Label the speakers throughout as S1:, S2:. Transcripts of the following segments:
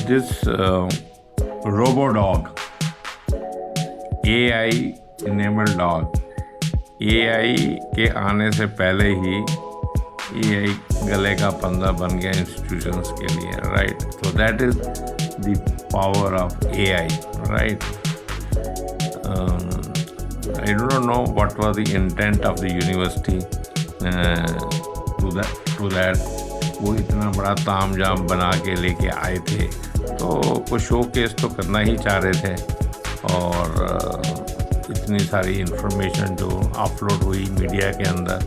S1: This robo dog, AI enabled dog, AI के आने से पहले ही AI गले का पंजा बन गया इंस्टीट्यूशंस के लिए, right? So that is the power of AI, right? I do not know what was the intent of the university to that. वो इतना बड़ा तामझाम बना के लेके आए थे, तो कुछ शो केस तो करना ही चाह रहे थे, और इतनी सारी इंफॉर्मेशन जो अपलोड हुई मीडिया के अंदर,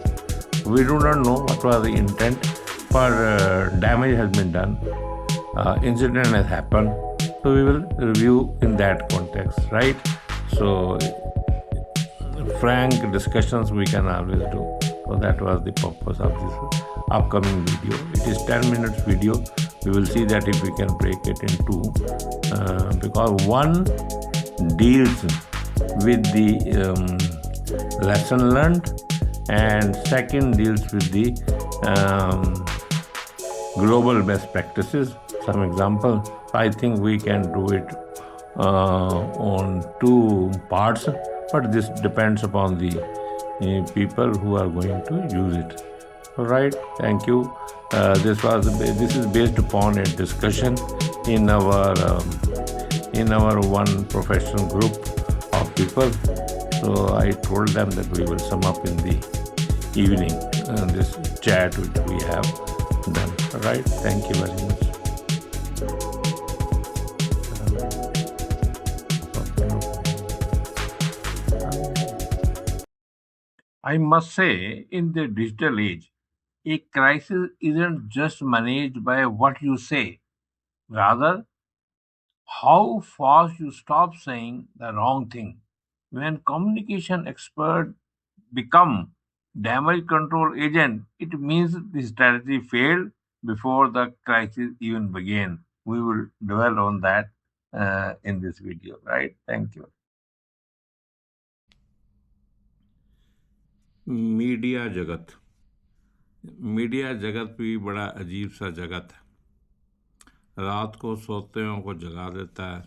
S1: we do not know what was the intent, पर damage has been done, incident has happen, so we will review in that context, right? So frank discussions we can always do. So that was the purpose of this upcoming video. It is 10 minutes video. We will see that if we can break it in two, because one deals with the lesson learned, and second deals with the global best practices. Some example, I think we can do it on two parts, but this depends upon the people who are going to use it. All right, thank you. This is based upon a discussion in our one professional group of people. So I told them that we will sum up in the evening this chat which we have done. All right, thank you very much. I must say, in the digital age, a crisis isn't just managed by what you say, rather, how fast you stop saying the wrong thing. When communication expert become damage control agent, it means the strategy failed before the crisis even began. We will dwell on that in this video, right? Thank you. Media जगत भी बड़ा अजीब सा जगत है। रात को सोते हुओं को जगा देता है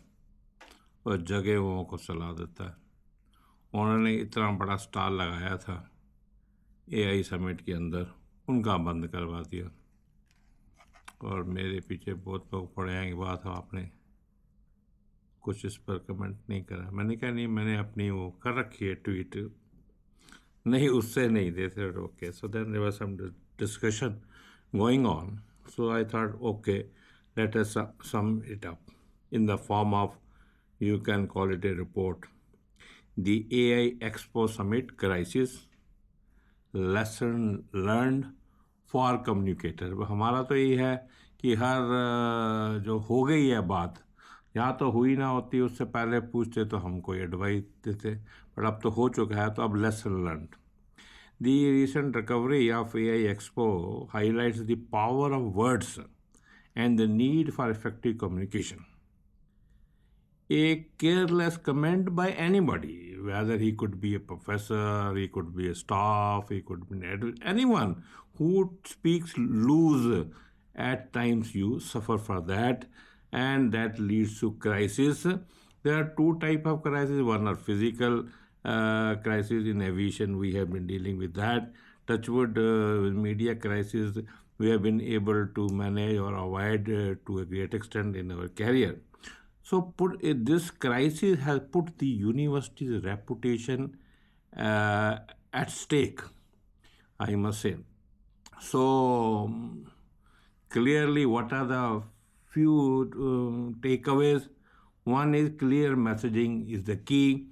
S1: और जगे हुओं को सुला देता है। उन्होंने इतना बड़ा स्टाल लगाया था AI समिट के अंदर, उनका बंद करवा दिया, और मेरे पीछे बहुत लोग पड़े हैं कि बात आपने कुछ इस पर कमेंट नहीं करा। मैंने कहा नहीं, मैंने अपनी वो कर रखी है ट्वीट, नहीं उससे नहीं देते। Okay, so then there was some discussion going on. So I thought, okay, let us sum it up in the form of, you can call it a report. The AI Expo Summit Crisis, Lesson Learned for Communicator. हमारा तो ये है कि हर जो हो गई है बात, यहाँ तो हुई ना होती, उससे पहले पूछते तो हम कोई एडवाइस देते, पर अब तो हो चुका है, तो अब lesson learn. The recent recovery of AI Expo highlights the power of words and the need for effective communication. A careless comment by anybody, whether he could be a professor, he could be a staff, he could be anyone who speaks loose, at times you suffer for that, and that leads to crisis. There are two types of crises. One are physical crisis. In aviation we have been dealing with that. Touchwood, with media crisis we have been able to manage or avoid to a great extent in our career. So this crisis has put the university's reputation at stake, I must say. So clearly, what are the few takeaways? One is clear messaging is the key.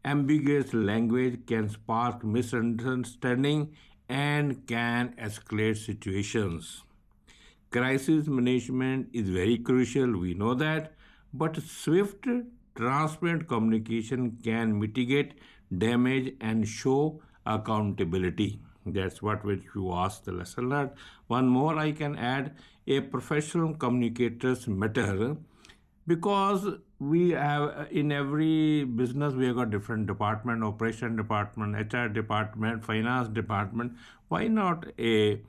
S1: Ambiguous language can spark misunderstanding and can escalate situations. Crisis management is very crucial, we know that, but swift, transparent communication can mitigate damage and show accountability. That's what you asked the lesson learned. One more I can add, a professional communicators matter, because we have, in every business we have got different department, operation department, HR department, finance department. Why not a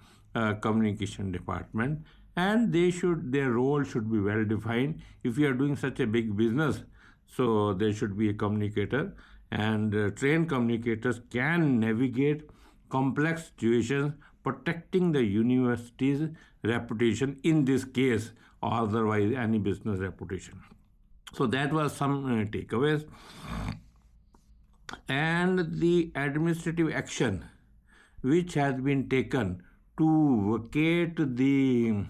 S1: communication department? and their role should be well defined. If you are doing such a big business, so there should be a communicator, and trained communicators can navigate complex situations, protecting the university's reputation in this case, or otherwise any business reputation. So that was some takeaways. And the administrative action which has been taken to vacate the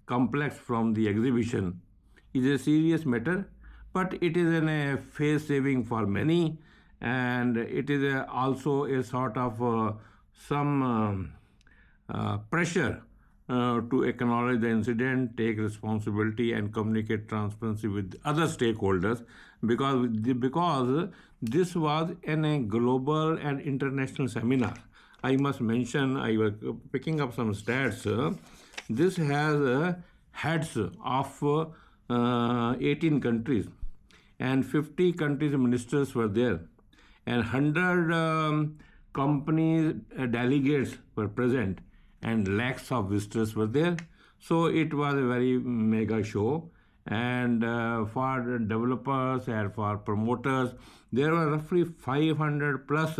S1: complex from the exhibition is a serious matter, but it is a face saving for many, and it is also a sort of some pressure to acknowledge the incident, take responsibility, and communicate transparency with other stakeholders, because this was in a global and international seminar. I must mention, I was picking up some stats. This has heads of 18 countries, and 50 countries ministers were there, and 100 companies delegates were present, and lakhs of visitors were there. So it was a very mega show, and for developers and for promoters, there were roughly 500 plus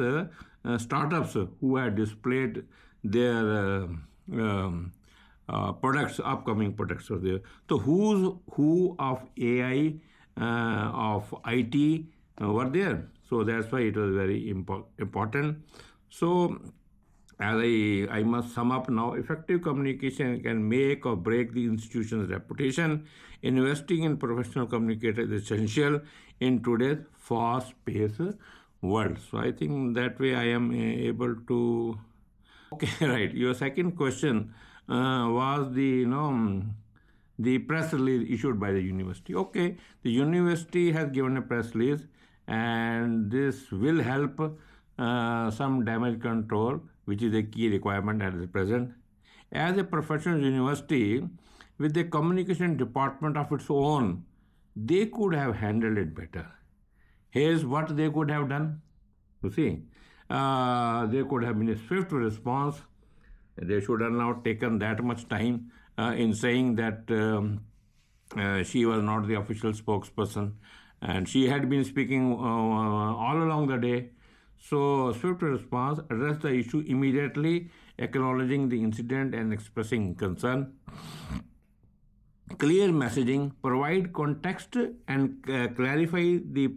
S1: startups who had displayed their products, upcoming products were there. So who's who of AI, of IT were there. So that's why it was very important. So as I must sum up now, effective communication can make or break the institution's reputation. Investing in professional communicators is essential in today's fast-paced world. So I think that way I am able to. Okay, right. Your second question was the press release issued by the university. Okay, the university has given a press release, and this will help some damage control, which is a key requirement at the present. As a professional university with a communication department of its own, they could have handled it better. Here's what they could have done. You see, there could have been a swift response. They should have not taken that much time in saying that she was not the official spokesperson, and she had been speaking all along the day. So, swift response, address the issue immediately, acknowledging the incident and expressing concern. Clear messaging, provide context and clarify the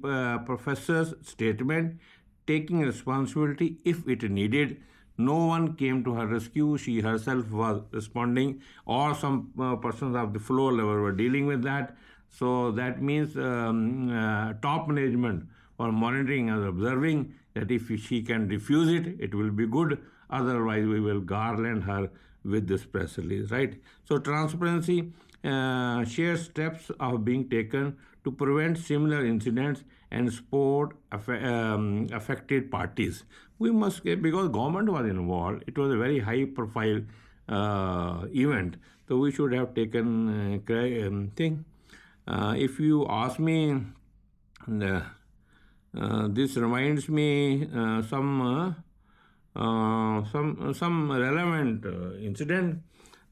S1: professor's statement, taking responsibility if it needed. No one came to her rescue. She herself was responding, or some persons of the floor level were dealing with that. So that means top management or monitoring and observing that if she can refuse it, it will be good. Otherwise, we will garland her with this press release, right? So transparency, share steps are being taken to prevent similar incidents and support affected parties. We must, because government was involved, it was a very high profile event. So we should have taken thing. If you ask me, this reminds me some relevant incident.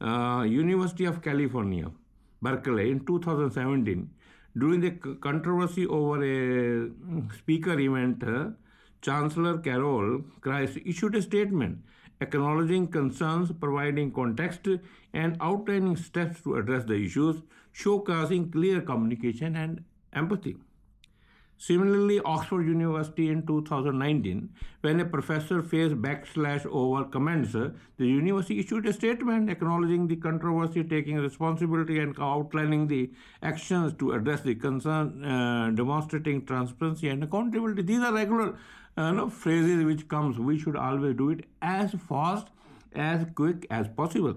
S1: University of California, Berkeley, in 2017, during the controversy over a speaker event, Chancellor Carol Christ issued a statement acknowledging concerns, providing context, and outlining steps to address the issues, showcasing clear communication and empathy. Similarly, Oxford University in 2019, when a professor faced backlash over comments, the university issued a statement acknowledging the controversy, taking responsibility, and outlining the actions to address the concern, demonstrating transparency and accountability. These are regular phrases which comes. We should always do it as fast, as quick as possible.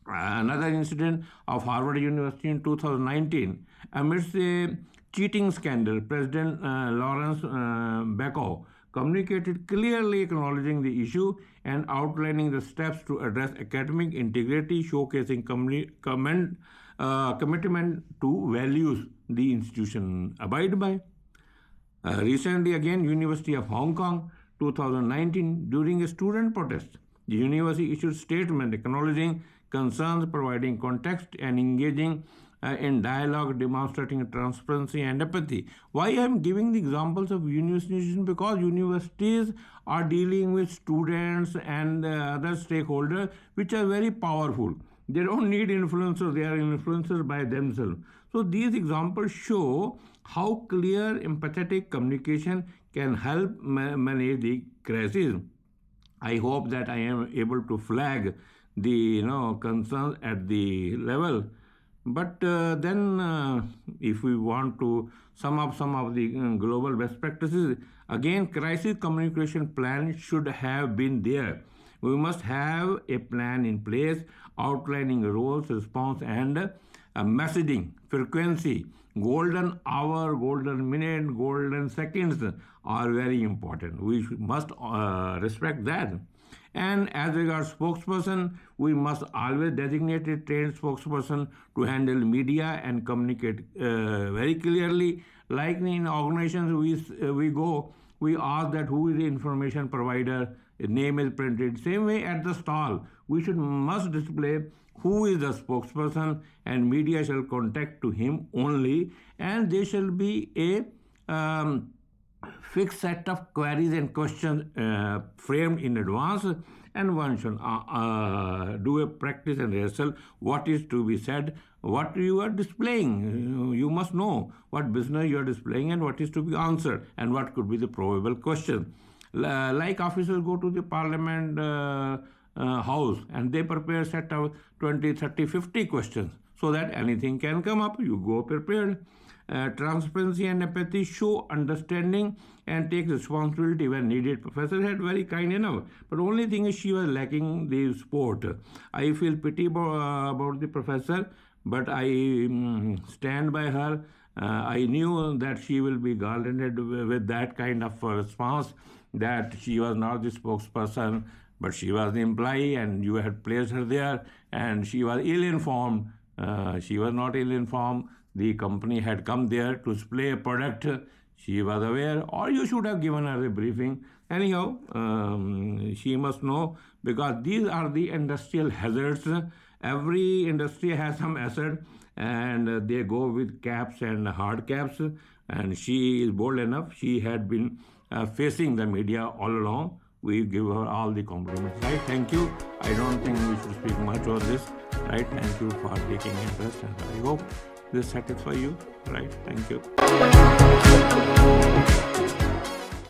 S1: Another incident of Harvard University in 2019, amidst a cheating scandal, President Lawrence Bacall communicated clearly, acknowledging the issue and outlining the steps to address academic integrity, showcasing commitment to values the institution abide by. Recently, again, University of Hong Kong, 2019, during a student protest, The university issued statement acknowledging concerns, providing context, and engaging in dialogue, demonstrating transparency and empathy. Why I am giving the examples of universities? Because universities are dealing with students and other stakeholders which are very powerful. They don't need influencers, they are influencers by themselves. So these examples show how clear, empathetic communication can help manage the crisis. I hope that I am able to flag the concerns at the level. But then, if we want to sum up some of the global best practices, again, crisis communication plan should have been there. We must have a plan in place outlining roles, response, and messaging, frequency, golden hour, golden minute, golden seconds are very important. We must respect that. And as regards spokesperson, we must always designate a trained spokesperson to handle media and communicate very clearly. Like in organizations we go, we ask that who is the information provider, his name is printed. Same way at the stall, we must display who is the spokesperson, and media shall contact to him only, and there shall be a fixed set of queries and questions framed in advance, and one should do a practice and rehearsal what is to be said, what you are displaying. You must know what business you are displaying and what is to be answered and what could be the probable question. Like officers go to the parliament house and they prepare set of 20, 30, 50 questions so that anything can come up. You go prepared. Transparency and empathy show understanding and take responsibility when needed. Professor had very kind enough, but only thing is she was lacking the support. I feel pity about the professor, but I stand by her. I knew that she will be garlanded with that kind of response, that she was not the spokesperson, but she was the employee and you had placed her there, and she was ill-informed. She was not ill-informed. The company had come there to display a product. She was aware, or you should have given her a briefing. Anyhow, she must know, because these are the industrial hazards. Every industry has some asset, and they go with caps and hard caps. And she is bold enough. She had been facing the media all along. We give her all the compliments. Right? Thank you. I don't think we should speak much on this. Right? Thank you for taking interest, and I hope this satisfies you. Right? Thank you.